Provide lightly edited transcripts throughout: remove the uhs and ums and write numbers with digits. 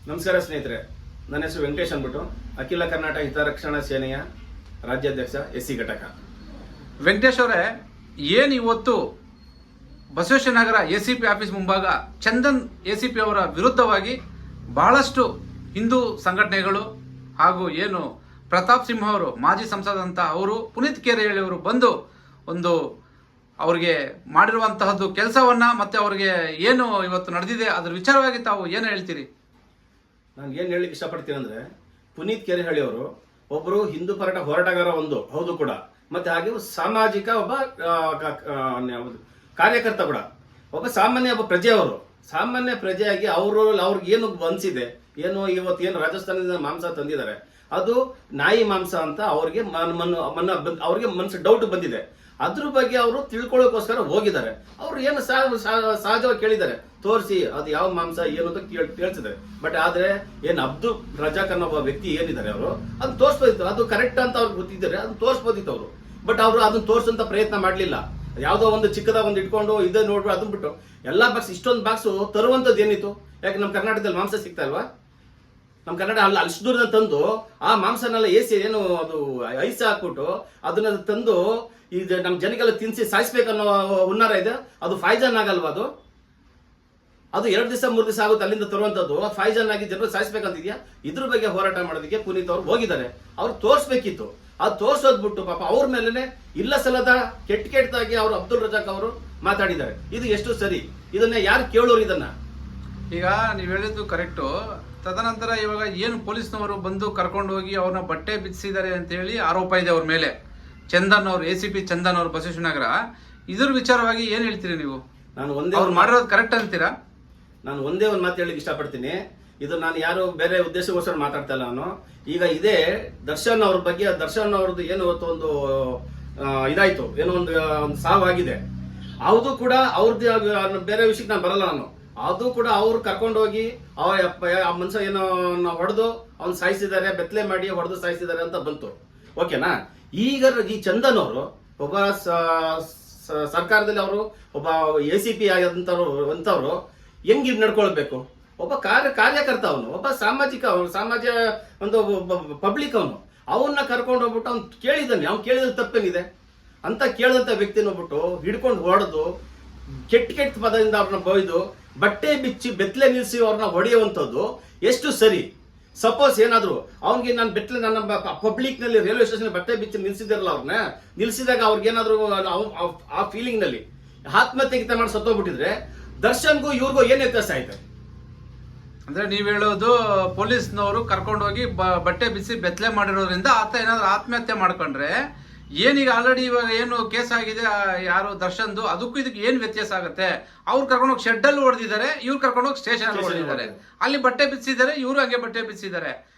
ನಮಸ್ಕಾರ ಸ್ನೇಹಿತರೆ, ನನ್ನ ಹೆಸರು ವೆಂಕಟೇಶ್ ಅಂದ್ಬಿಟ್ಟು ಅಖಿಲ ಕರ್ನಾಟಕ ಹಿತರಕ್ಷಣಾ ಸೇನೆಯ ರಾಜ್ಯಾಧ್ಯಕ್ಷ ಎಸ್ಸಿ ಘಟಕ. ವೆಂಕಟೇಶ್ ಅವರೇ, ಏನು ಇವತ್ತು ಬಸವೇಶ್ವರ ನಗರ ಎಸಿಪಿ ಆಫೀಸ್ ಮುಂಭಾಗ ಚಂದನ್ ಎಸಿಪಿ ಅವರ ವಿರುದ್ಧವಾಗಿ ಬಹಳಷ್ಟು ಹಿಂದೂ ಸಂಘಟನೆಗಳು ಹಾಗೂ ಏನು ಪ್ರತಾಪ್ ಸಿಂಹ ಅವರು ಮಾಜಿ ಸಂಸದಂತ ಅವರು ಪುನೀತ್ ಕೇರಳಿ ಅವರು ಬಂದು ಒಂದು ಅವ್ರಿಗೆ ಮಾಡಿರುವಂತಹದ್ದು ಕೆಲಸವನ್ನ ಮತ್ತೆ ಅವ್ರಿಗೆ ಏನು ಇವತ್ತು ನಡೆದಿದೆ ಅದರ ವಿಚಾರವಾಗಿ ತಾವು ಏನು ಹೇಳ್ತೀರಿ? ನಾನು ಏನು ಹೇಳಲಿಕ್ಕೆ ಇಷ್ಟಪಡ್ತೀನಿ ಅಂದ್ರೆ, ಪುನೀತ್ ಕೇರಳಿ ಅವರು ಒಬ್ಬರು ಹಿಂದೂ ಹೋರಾಟಗಾರ ಹೌದು ಕೂಡ, ಮತ್ತೆ ಹಾಗೆ ಸಾಮಾಜಿಕ ಒಬ್ಬ ಕಾರ್ಯಕರ್ತ ಕೂಡ, ಒಬ್ಬ ಸಾಮಾನ್ಯ ಪ್ರಜೆ. ಅವರು ಸಾಮಾನ್ಯ ಪ್ರಜೆಯಾಗಿ ಅವ್ರಿಗೆ ಏನು ಅನ್ಸಿದೆ, ಏನು ಇವತ್ತು ಏನು ರಾಜಸ್ಥಾನದಿಂದ ಮಾಂಸ ತಂದಿದ್ದಾರೆ ಅದು ನಾಯಿ ಮಾಂಸ ಅಂತ ಅವ್ರಿಗೆ ಅವ್ರಿಗೆ ಮನಸ್ಸು ಡೌಟ್ ಬಂದಿದೆ. ಅದ್ರ ಬಗ್ಗೆ ಅವರು ತಿಳ್ಕೊಳ್ಳೋಕೋಸ್ಕರ ಹೋಗಿದ್ದಾರೆ. ಅವ್ರು ಏನು ಸಹಜವಾಗಿ ಕೇಳಿದ್ದಾರೆ, ತೋರಿಸಿ ಅದು ಯಾವ ಮಾಂಸ ಏನು ಅಂತ ಕೇಳ್ತಿದ್ದಾರೆ. ಬಟ್ ಆದ್ರೆ ಏನ್ ಅಬ್ದುಲ್ ರಜಾಕ್ ಅನ್ನೋ ಒಬ್ಬ ವ್ಯಕ್ತಿ ಏನಿದ್ದಾರೆ ಅವರು ಅದನ್ನ ತೋರಿಸ್ಬೋದಿತ್ತು, ಅದು ಕರೆಕ್ಟ್ ಅಂತ ಅವ್ರಿಗೆ ಗೊತ್ತಿದ್ದಾರೆ, ಅದನ್ನ ತೋರಿಸ್ಬೋದಿತ್ತು ಅವರು. ಬಟ್ ಅವರು ಅದನ್ನ ತೋರಿಸಂತ ಪ್ರಯತ್ನ ಮಾಡ್ಲಿಲ್ಲ. ಯಾವ್ದೋ ಒಂದು ಚಿಕ್ಕದ ಒಂದು ಇಟ್ಕೊಂಡು ಇದೇ ನೋಡ್ಬಿಟ್ಟು ಅದನ್ನ ಬಿಟ್ಟು ಎಲ್ಲಾ ಬಾಕ್ಸ್ ಇಷ್ಟೊಂದು ಬಾಕ್ಸ್ ತರುವಂತದ್ದು ಏನಿತ್ತು? ಯಾಕೆ ನಮ್ಮ ಕರ್ನಾಟಕದಲ್ಲಿ ಮಾಂಸ ಸಿಗ್ತಾ ಇಲ್ವಾ? ನಮ್ಮ ಕನ್ನಡ ಅಷ್ಟು ದೂರದಿಂದ ತಂದು ಆ ಮಾಂಸನೆಲ್ಲ ಏನು ಅದು ಐಸ್ ಹಾಕ್ಬಿಟ್ಟು ಅದನ್ನ ತಂದು ಈಗ ನಮ್ಮ ಜನಗೆಲ್ಲ ತಿನ್ಸಿ ಸಾಯಿಸ್ಬೇಕನ್ನೋ ಹುನ್ನಾರ ಇದೆ. ಅದು ಫೈಜನ್ ಆಗಲ್ವಾ? ಅದು 2 ದಿವಸ 3 ದಿವಸ ಆಗುತ್ತೆ ಅಲ್ಲಿಂದ ತರುವಂತದ್ದು. ಫೈಜನ್ ಆಗಿ ಜನರು ಸಾಯಿಸ್ಬೇಕಂತಿದ್ಯಾ? ಇದ್ರ ಬಗ್ಗೆ ಹೋರಾಟ ಮಾಡೋದಕ್ಕೆ ಪುನೀತ್ ಅವ್ರು ಹೋಗಿದ್ದಾರೆ. ಅವ್ರು ತೋರಿಸ್ಬೇಕಿತ್ತು. ಅದು ತೋರ್ಸೋದ್ ಬಿಟ್ಟು ಪಾಪ ಅವ್ರ ಮೇಲೆ ಇಲ್ಲ ಸಲದ ಕೆಟ್ಟದಾಗಿ ಅವರು ಅಬ್ದುಲ್ ರಜಾಕ್ ಅವರು ಮಾತಾಡಿದ್ದಾರೆ. ಇದು ಎಷ್ಟು ಸರಿ? ಇದನ್ನ ಯಾರು ಕೇಳೋರು? ಇದನ್ನ ಈಗ ನೀವು ಹೇಳಿದ್ದು ಕರೆಕ್ಟು. ತದನಂತರ ಇವಾಗ ಏನು ಪೊಲೀಸ್ನವರು ಬಂದು ಕರ್ಕೊಂಡು ಹೋಗಿ ಅವ್ರನ್ನ ಬಟ್ಟೆ ಬಿಚ್ಚಿಸಿದ್ದಾರೆ ಅಂತ ಹೇಳಿ ಆರೋಪ ಇದೆ ಅವ್ರ ಮೇಲೆ. ಚಂದನ್ ಅವರು, ಎಸಿಪಿ ಚಂದನ್ ಅವರು, ಬಸವೇಶ್ವರ ನಗರ, ಇದ್ರ ವಿಚಾರವಾಗಿ ಏನ್ ಹೇಳ್ತೀರಿ ನೀವು? ನಾನು ಒಂದೇ ಅವ್ರು ಮಾಡಿರೋದು ಕರೆಕ್ಟ್ ಅಂತೀರಾ? ನಾನು ಒಂದೇ ಒಂದು ಮಾತು ಹೇಳಿಕ್ಕೆ ಇಷ್ಟಪಡ್ತೀನಿ. ಇದು ನಾನು ಯಾರು ಬೇರೆ ಉದ್ದೇಶಕ್ಕೋಸ್ಕರ ಮಾತಾಡ್ತಾ ಇಲ್ಲ ನಾನು. ಈಗ ಇದೇ ದರ್ಶನ್ ಅವ್ರ ಬಗ್ಗೆ, ದರ್ಶನ್ ಅವ್ರದ್ದು ಏನು ಇವತ್ತು ಒಂದು ಇದಾಯ್ತು, ಏನೋ ಒಂದು ಸಾವಾಗಿದೆ. ಅದು ಕೂಡ ಅವ್ರದ್ದು ಬೇರೆ ವಿಷಯಕ್ಕೆ ನಾನು ಬರಲ್ಲ ನಾನು. ಅದು ಕೂಡ ಅವ್ರು ಕರ್ಕೊಂಡೋಗಿ ಆ ಮನುಷ್ಯ ಏನೋ ಹೊಡೆದು ಅವ್ನು ಸಾಯಿಸಿದ್ದಾರೆ, ಬೆತ್ತಲೆ ಮಾಡಿ ಹೊಡೆದು ಸಾಯಿಸಿದ್ದಾರೆ ಅಂತ ಬಂತು. ಓಕೆನಾ? ಈಗ ಈ ಚಂದನ್ ಅವರು ಒಬ್ಬ ಸರ್ಕಾರದಲ್ಲಿ ಅವರು ಒಬ್ಬ ಎಸಿಪಿ ಅಂತವ್ರು ಹೆಂಗ್ ನಡ್ಕೊಳ್ಬೇಕು? ಒಬ್ಬ ಕಾರ್ಯಕರ್ತ, ಅವನು ಒಬ್ಬ ಸಮಾಜ ಒಂದು ಪಬ್ಲಿಕ್. ಅವನ್ನ ಕರ್ಕೊಂಡು ಹೋಗ್ಬಿಟ್ಟು ಅವ್ನು ಕೇಳಿದ್ದಾನೆ. ಅವ್ನು ಕೇಳಿದ್ರೆ ತಪ್ಪೇನಿದೆ ಅಂತ ಕೇಳಿದಂತ ವ್ಯಕ್ತಿನ ಹೋಗ್ಬಿಟ್ಟು ಹಿಡ್ಕೊಂಡು ಹೊಡೆದು ಕೆಟ್ಟ ಪದದಿಂದ ಅವ್ರನ್ನ ಬೈದು ಬಟ್ಟೆ ಬಿಚ್ಚಿ ಬೆತ್ತಲೆ ನಿಲ್ಸಿ ಅವ್ರನ್ನ ಹೊಡೆಯುವಂಥದ್ದು ಎಷ್ಟು ಸರಿ? ಸಪೋಸ್ ಏನಾದ್ರು ಅವ್ನಿಗೆ ನಾನು ಬೆತ್ತಲೆ ನನ್ನ ಪಬ್ಲಿಕ್ ನಲ್ಲಿ ರೈಲ್ವೆ ಸ್ಟೇಷನ್ ಬಟ್ಟೆ ಬಿಚ್ಚಿ ನಿಲ್ಸಿದಾರಲ್ಲ, ಅವ್ರನ್ನ ನಿಲ್ಸಿದಾಗ ಅವ್ರಿಗೇನಾದ್ರು ಆ ಫೀಲಿಂಗ್ ನಲ್ಲಿ ಆತ್ಮಹತ್ಯೆ ಮಾಡಿ ಸತ್ತೋಗ್ಬಿಟ್ಟಿದ್ರೆ ದರ್ಶನ್ಗೂ ಇವ್ರಿಗೂ ಏನ್ ವ್ಯತ್ಯಾಸ ಆಯ್ತು? ಅಂದ್ರೆ ನೀವ್ ಹೇಳೋದು ಪೊಲೀಸ್ನವರು ಕರ್ಕೊಂಡೋಗಿ ಬಟ್ಟೆ ಬಿಸಿ ಬೆತ್ತಲೆ ಮಾಡಿರೋದ್ರಿಂದ ಆತ ಏನಾದ್ರು ಆತ್ಮಹತ್ಯೆ ಮಾಡ್ಕೊಂಡ್ರೆ ಏನೀಗ ಆಲ್ರೆಡಿ ಇವಾಗ ಏನು ಕೇಸ್ ಆಗಿದೆ ಯಾರು ದರ್ಶನ್ದು, ಅದಕ್ಕೂ ಇದಕ್ಕೆ ಏನ್ ವ್ಯತ್ಯಾಸ ಆಗುತ್ತೆ? ಅವ್ರು ಕರ್ಕೊಂಡೋಗಿ ಶೆಡ್ ಅಲ್ಲಿ ಹೊಡೆದಿದ್ದಾರೆ, ಇವ್ರು ಕರ್ಕೊಂಡೋಗಿ ಸ್ಟೇಷನ್ ಅಲ್ಲಿ ಹೊಡೆದಿದ್ದಾರೆ. ಅಲ್ಲಿ ಬಟ್ಟೆ ಬಿಚ್ಚಿದ್ದಾರೆ, ಇವ್ರು ಹಂಗೆ ಬಟ್ಟೆ ಬಿಚ್ಚಿದ್ದಾರೆ.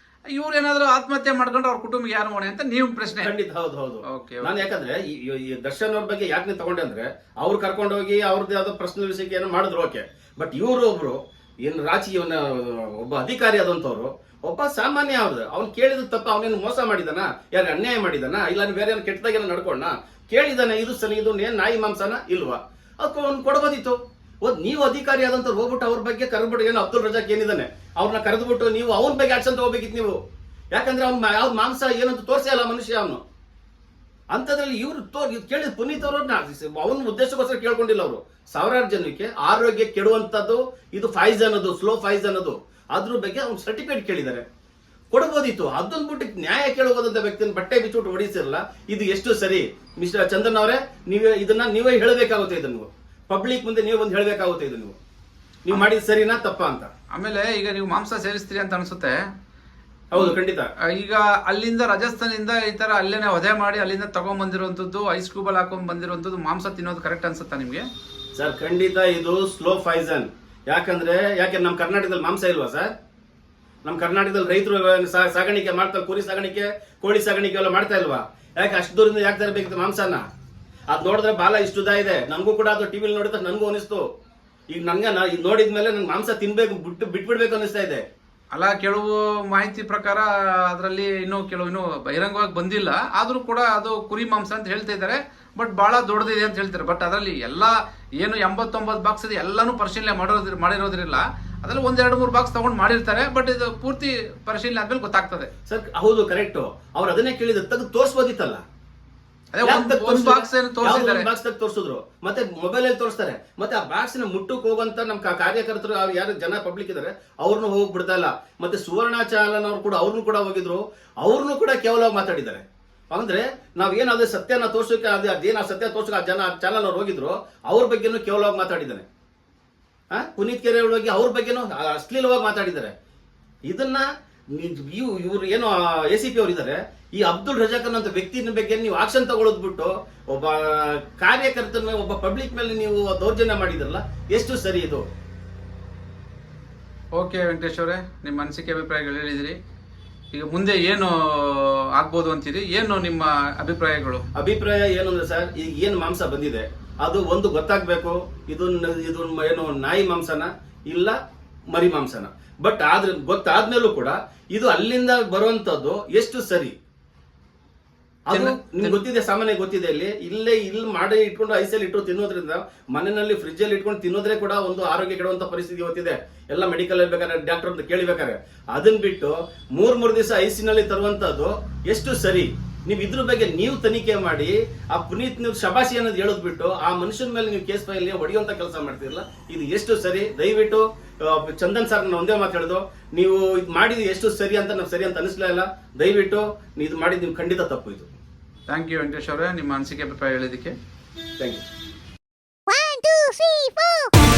ಇವ್ರು ಏನಾದ್ರು ಆತ್ಮಹತ್ಯೆ ಮಾಡ್ಕೊಂಡ್ರೆ ಅವ್ರ ಕುಟುಂಬ ಯಾರು ಹೊಣೆ ಅಂತ ನೀವು ಪ್ರಶ್ನೆ? ಖಂಡಿತ ಹೌದು. ನಾನು ಯಾಕಂದ್ರೆ ಈ ದರ್ಶನ್ ಅವ್ರ ಬಗ್ಗೆ ಯಾಕೆ ತಗೊಂಡೆ ಅಂದ್ರೆ, ಅವ್ರು ಕರ್ಕೊಂಡೋಗಿ ಅವ್ರದ್ದು ಯಾವ್ದೋ ಪರ್ಸನಲ್ ವಿಷಯಕ್ಕೆ ಏನೋ ಮಾಡಿದ್ರು, ಓಕೆ. ಬಟ್ ಇವರು ಒಬ್ರು ಏನು ರಾಜಕೀಯ ಒಬ್ಬ ಅಧಿಕಾರಿ ಆದಂತವ್ರು, ಒಬ್ಬ ಸಾಮಾನ್ಯ ಅವ್ನು ಕೇಳಿದ ತಪ್ಪ, ಅವನೇನು ಮೋಸ ಮಾಡಿದಾನ, ಯಾರು ಅನ್ಯಾಯ ಮಾಡಿದಾನ, ಇಲ್ಲ ಬೇರೆ ಏನೋ ಕೆಟ್ಟದಾಗ ನಡ್ಕೊಂಡ ಕೇಳಿದಾನೆ, ಇದು ಸರಿ, ಇದು ಏನ್ ನಾಯಿ ಮಾಂಸನ ಇಲ್ವಾ? ಅದಕ್ಕೆ ಅವ್ನು ಕೊಡಬೋದಿತ್ತು. ನೀವು ಅಧಿಕಾರಿ ಆದಂತವ್ರು ಹೋಗ್ಬಿಟ್ಟು ಅವ್ರ ಬಗ್ಗೆ ಕರೆದ್ಬಿಟ್ಟು, ಏನು ಅಬ್ದುಲ್ ರಜಾಕ್ ಏನಿದಾನೆ ಅವ್ರನ್ನ ಕರೆದ್ಬಿಟ್ಟು ನೀವು ಅವನ ಬಗ್ಗೆ ಆಕ್ಷನ್ ತಗೋಬೇಕಿತ್ತು ನೀವು. ಯಾಕಂದ್ರೆ ಅವ್ನ ಯಾವ್ದು ಮಾಂಸ ಏನಂತ ತೋರಿಸೇ ಅಲ್ಲ ಮನುಷ್ಯ ಅವನು. ಅಂತದ್ರಲ್ಲಿ ಇವ್ರು ಕೇಳಿದ ಪುನೀತ್ ಅವ್ರನ್ನ ಅವನ ಉದ್ದೇಶಕ್ಕೋಸ್ಕರ ಕೇಳ್ಕೊಂಡಿಲ್ಲ. ಅವರು ಸಾವಿರಾರು ಜನಕ್ಕೆ ಆರೋಗ್ಯ ಕೆಡುವಂತದ್ದು ಇದು ಫೈಜನ್, ಅದು ಸ್ಲೋ ಫೈಜನ್, ಅದು ಅದ್ರ ಬಗ್ಗೆ ಅವ್ನು ಸರ್ಟಿಫಿಕೇಟ್ ಕೇಳಿದ್ದಾರೆ, ಕೊಡಬಹುದಿತ್ತು. ಅದನ್ನ ಬಿಟ್ಟು ನ್ಯಾಯ ಕೇಳಬಹುದಂತ ವ್ಯಕ್ತಿನ ಬಟ್ಟೆ ಬಿಚ್ಚಿಬಿಟ್ಟು ಹೊಡಿಸಿರಲ್ಲ, ಇದು ಎಷ್ಟು ಸರಿ? ಮಿಸ್ಟರ್ ಚಂದನ್ ಅವರೇ, ನೀವೇ ಹೇಳಬೇಕಾಗುತ್ತೆ. ಇದನ್ನು ಪಬ್ಲಿಕ್ ಮುಂದೆ ನೀವು ಒಂದು ಹೇಳಬೇಕಾಗುತ್ತೆ. ಇದು ನೀವು ಮಾಡಿದ ಸರಿನಾ ತಪ್ಪಾ ಅಂತ. ಆಮೇಲೆ ಈಗ ನೀವು ಮಾಂಸ ಸೇವಿಸ್ತೀರಿ ಅಂತ ಅನ್ಸುತ್ತೆ. ಹೌದು, ಖಂಡಿತ. ಈಗ ಅಲ್ಲಿಂದ ರಾಜಸ್ಥಾನದಿಂದ ಈ ತರ ಅಲ್ಲೇನೆ ವಧೆ ಮಾಡಿ ಅಲ್ಲಿಂದ ತಗೊಂಡ್ ಬಂದಿರುವಂತದ್ದು, ಐಸ್ ಕ್ಯೂಬಲ್ ಹಾಕೊಂಡ್ ಬಂದಿರುವಂತದ್ದು ಮಾಂಸ ತಿನ್ನೋದು ಕರೆಕ್ಟ್ ಅನ್ಸುತ್ತಾ ನಿಮ್ಗೆ? ಸರ್, ಖಂಡಿತ ಇದು ಸ್ಲೋ ಫೈಜನ್. ಯಾಕೆ ನಮ್ಮ ಕರ್ನಾಟಕದಲ್ಲಿ ಮಾಂಸ ಇಲ್ವಾ ಸರ್? ನಮ್ಮ ಕರ್ನಾಟಕದಲ್ಲಿ ರೈತರು ಸಾಗಾಣಿಕೆ ಮಾಡ್ತಾರೆ, ಕುರಿ ಸಾಗಾಣಿಕೆ, ಕೋಳಿ ಸಾಗಾಣಿಕೆ ಎಲ್ಲ ಮಾಡ್ತಾ ಇಲ್ವಾ? ಯಾಕೆ ಅಷ್ಟು ದೂರದಿಂದ ಯಾಕೆ ತರಬೇಕಿತ್ತು ಮಾಂಸನ? ಅದ್ ನೋಡಿದ್ರೆ ಬಾಲ ಇಷ್ಟು ಉದ್ದ ಇದೆ. ನನ್ಗೂ ಕೂಡ ಅದು ಟಿವಿಲಿ ನೋಡಿದ್ರೆ ನನ್ಗೂ ಅನಿಸ್ತು. ಈಗ ಇದು ನೋಡಿದ್ಮೇಲೆ ನನ್ಗೆ ಮಾಂಸ ತಿನ್ಬೇಕು ಬಿಟ್ಬಿಡ್ಬೇಕು ಅನಿಸ್ತಾ ಇದೆ. ಅಲ್ಲ, ಕೆಲವು ಮಾಹಿತಿ ಪ್ರಕಾರ ಅದರಲ್ಲಿ ಇನ್ನೂ ಬಹಿರಂಗವಾಗಿ ಬಂದಿಲ್ಲ, ಆದ್ರೂ ಕೂಡ ಅದು ಕುರಿ ಮಾಂಸ ಅಂತ ಹೇಳ್ತಾ ಇದ್ದಾರೆ. ಬಟ್ ಬಹಳ ದೊಡ್ಡದಿದೆ ಅಂತ ಹೇಳ್ತಾರೆ. ಬಟ್ ಅದರಲ್ಲಿ ಎಲ್ಲ ಏನು 89 ಬಾಕ್ಸ್ ಇದೆ ಎಲ್ಲಾನು ಪರಿಶೀಲನೆ ಮಾಡಿರೋದ್ರಿಲ್ಲ. ಅದ್ರಲ್ಲಿ 1-2-3 ಬಾಕ್ಸ್ ತಗೊಂಡು ಮಾಡಿರ್ತಾರೆ, ಬಟ್ ಇದು ಪೂರ್ತಿ ಪರಿಶೀಲನೆ ಆದ್ಮೇಲೆ ಗೊತ್ತಾಗ್ತದೆ. ಸರ್ ಹೌದು ಕರೆಕ್ಟ್, ಅವ್ರು ಅದನ್ನೇ ಕೇಳಿದ ತೆಗೆದು ತೋರಿಸ್ಬೋದಿತ್ತಲ್ಲ. ಅದೇ ಒಂದು ಬಾಕ್ಸ್ ಏನು ತೋರಿಸಿದ್ದಾರೆ, ಬಾಕ್ಸ್ ತೆಗೆದು ತೋರಿಸಿದ್ರು, ಮತ್ತೆ ಮೊಬೈಲ್ ಅಲ್ಲಿ ತೋರಿಸ್ತಾರೆ, ಮತ್ತೆ ಆ ಬಾಕ್ಸ್ ನ ಮುಟ್ಟಕ್ಕೆ ಹೋಗುವಂತ ನಮ್ ಕಾರ್ಯಕರ್ತರು ಯಾರು ಜನ ಪಬ್ಲಿಕ್ ಇದಾರೆ ಅವ್ರನ್ನು ಹೋಗ್ಬಿಡ್ತಾ ಇಲ್ಲ. ಮತ್ತೆ ಸುವರ್ಣ ಚಾನಲ್ ಅವ್ರು ಕೂಡ ಅವ್ರನ್ನು ಕೂಡ ಹೋಗಿದ್ರು, ಅವ್ರನ್ನು ಕೂಡ ಕೇವಲವಾಗಿ ಮಾತಾಡಿದ್ದಾರೆ. ಅಂದ್ರೆ ನಾವೇನು ಅದೇ ಸತ್ಯನ ತೋರ್ಸೋಕೆ ಅದೇನು ಆ ಸತ್ಯ ತೋರ್ಸೋಕೆ ಆ ಜನ ಚಾನಲ್ ಅವ್ರು ಹೋಗಿದ್ರು, ಅವ್ರ ಬಗ್ಗೆನೂ ಕೇವಲವಾಗಿ ಮಾತಾಡಿದ್ದಾನೆ. ಪುನೀತ್ ಕೆರೆ ಬಗ್ಗೆ ಅವ್ರ ಬಗ್ಗೆನೂ ಅಶ್ಲೀಲವಾಗಿ ಮಾತಾಡಿದ್ದಾರೆ. ಇದನ್ನ ಇವ್ರು ಏನು ACP ಅವ್ರು ಇದ್ದಾರೆ, ಈ ಅಬ್ದುಲ್ ರಜಾಕ್ ಅನ್ನೋ ವ್ಯಕ್ತಿನ ಬಗ್ಗೆ ನೀವು ಆಕ್ಷನ್ ತಗೊಳ್ಳೋದ್ ಬಿಟ್ಟು ಒಬ್ಬ ಕಾರ್ಯಕರ್ತನ ಒಬ್ಬ ಪಬ್ಲಿಕ್ ಮೇಲೆ ನೀವು ದೌರ್ಜನ್ಯ ಮಾಡಿದ್ರಲ್ಲ, ಎಷ್ಟು ಸರಿ ಇದು? ಓಕೆ ವೆಂಕಟೇಶ್ ಅವರೇ, ನಿಮ್ಮ ಅನಿಸಿಕೆ ಅಭಿಪ್ರಾಯಗಳು ಹೇಳಿದಿರಿ. ಈಗ ಮುಂದೆ ಏನು ಆಗ್ಬೋದು ಅಂತೀರಿ, ಏನು ನಿಮ್ಮ ಅಭಿಪ್ರಾಯಗಳು? ಅಭಿಪ್ರಾಯ ಏನು ಅಂದ್ರೆ ಸರ್, ಈಗ ಏನು ಮಾಂಸ ಬಂದಿದೆ ಅದು ಒಂದು ಗೊತ್ತಾಗ್ಬೇಕು, ಇದು ಏನು ನಾಯಿ ಮಾಂಸನ ಇಲ್ಲ ಮರಿ ಮಾಂಸನ. ಬಟ್ ಆದ್ರೆ ಗೊತ್ತಾದ್ಮೇಲೂ ಕೂಡ ಇದು ಅಲ್ಲಿಂದ ಬರುವಂತದ್ದು ಎಷ್ಟು ಸರಿ ಅದು ನಿಮ್ಗೆ ಗೊತ್ತಿದೆ, ಸಾಮಾನ್ಯ ಗೊತ್ತಿದೆ. ಇಲ್ಲಿ ಮಾಡಿ ಇಟ್ಕೊಂಡು ಐಸಲ್ಲಿ ಇಟ್ಟು ತಿನ್ನೋದ್ರಿಂದ, ಮನೆಯಲ್ಲಿ ಫ್ರಿಜ್ ಅಲ್ಲಿ ಇಟ್ಕೊಂಡು ತಿನ್ನೋದ್ರೆ ಕೂಡ ಒಂದು ಆರೋಗ್ಯ ಕೆಡುವಂತ ಪರಿಸ್ಥಿತಿ ಇವತ್ತಿದೆ. ಎಲ್ಲ ಮೆಡಿಕಲ್ ಬೇಕಾದ್ರೆ ಡಾಕ್ಟರ್ ಅಂತ ಕೇಳಿಬೇಕಾರೆ ಅದನ್ನ ಬಿಟ್ಟು 3 ದಿವಸ ಐಸಿನಲ್ಲಿ ತರುವಂತದ್ದು ಎಷ್ಟು ಸರಿ? ನೀವು ಇದ್ರ ಬಗ್ಗೆ ನೀವು ತನಿಖೆ ಮಾಡಿ ಆ ಪುನೀತ್ ನೀವು ಶಬಾಷಿ ಅನ್ನೋದು ಹೇಳೋದ್ ಬಿಟ್ಟು ಆ ಮನುಷ್ಯನ ಮೇಲೆ ನೀವು ಕೇಸ್ ಫೈಲ್ ಹೊಡೆಯುವಂತ ಕೆಲಸ ಮಾಡ್ತಿರಲ್ಲ, ಇದು ಎಷ್ಟು ಸರಿ? ದಯವಿಟ್ಟು ಚಂದನ್ ಸರ್ ಒಂದೇ ಮಾತಾಡೋದು, ನೀವು ಇದು ಮಾಡಿದ್ದು ಎಷ್ಟು ಸರಿ ಅಂತ ನಾವು ಸರಿ ಅಂತ ಅನಿಸ್ಲೇ ಇಲ್ಲ. ದಯವಿಟ್ಟು ನೀವು ಇದು ಮಾಡಿದ್ದು ನೀವು ಖಂಡಿತ ತಪ್ಪು ಇದು. ಥ್ಯಾಂಕ್ ಯು ವೆಂಕಟೇಶ್ ಅವರೇ, ನಿಮ್ಮ ಅನಿಸಿಕೆ ಅಭಿಪ್ರಾಯ ಹೇಳಿದ್ದಕ್ಕೆ. Thank you. 1, 2, 3, 4